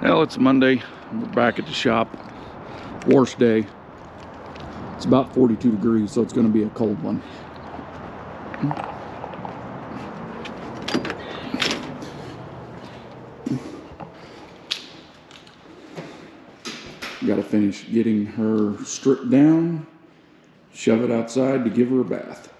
Well, it's Monday. We're back at the shop. Worst day. It's about 42 degrees, so it's going to be a cold one. Got to finish getting her stripped down, shove it outside to give her a bath.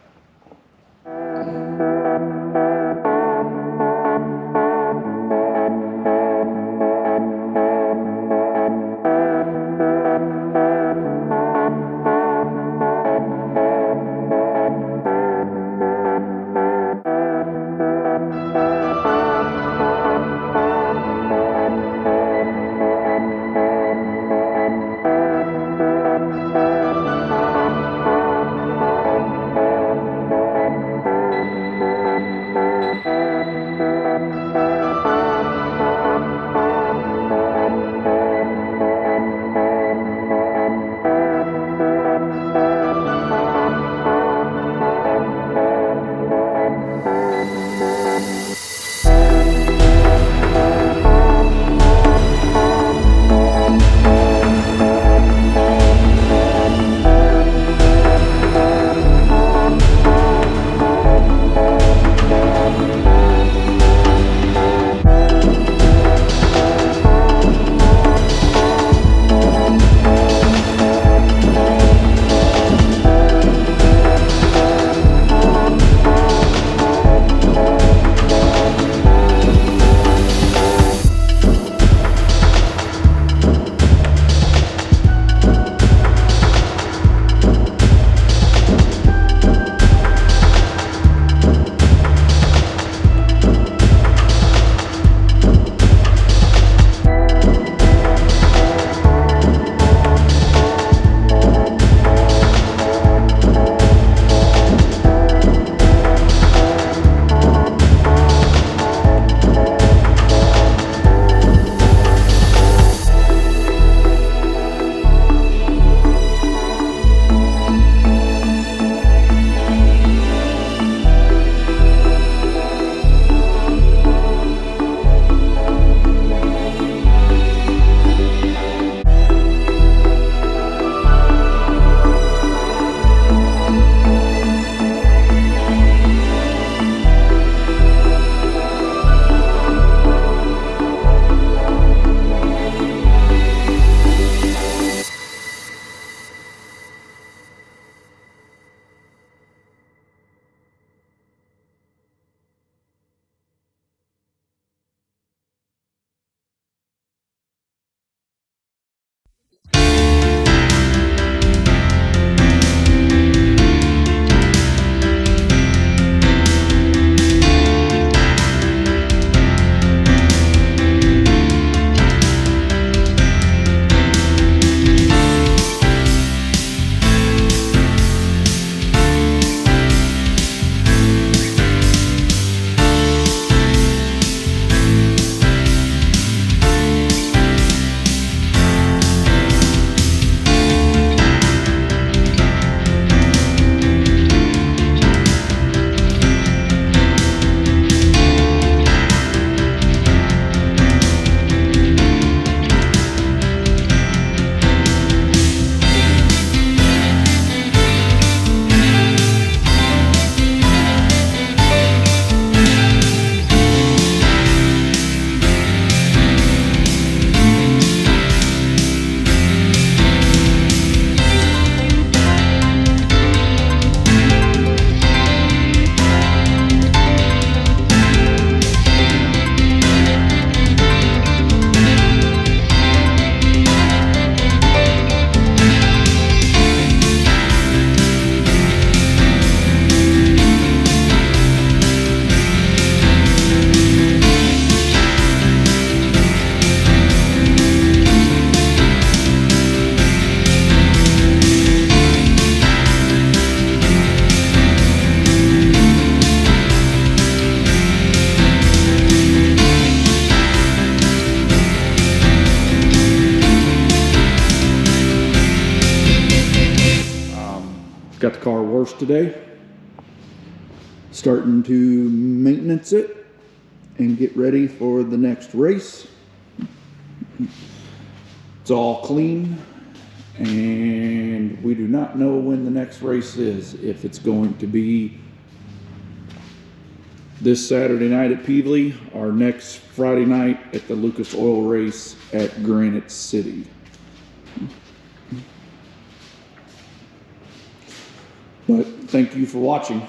Got the car washed today. Starting to maintenance it and get ready for the next race. It's all clean, and we do not know when the next race is. If it's going to be this Saturday night at Peevely or next Friday night at the Lucas Oil race at Granite City. But thank you for watching.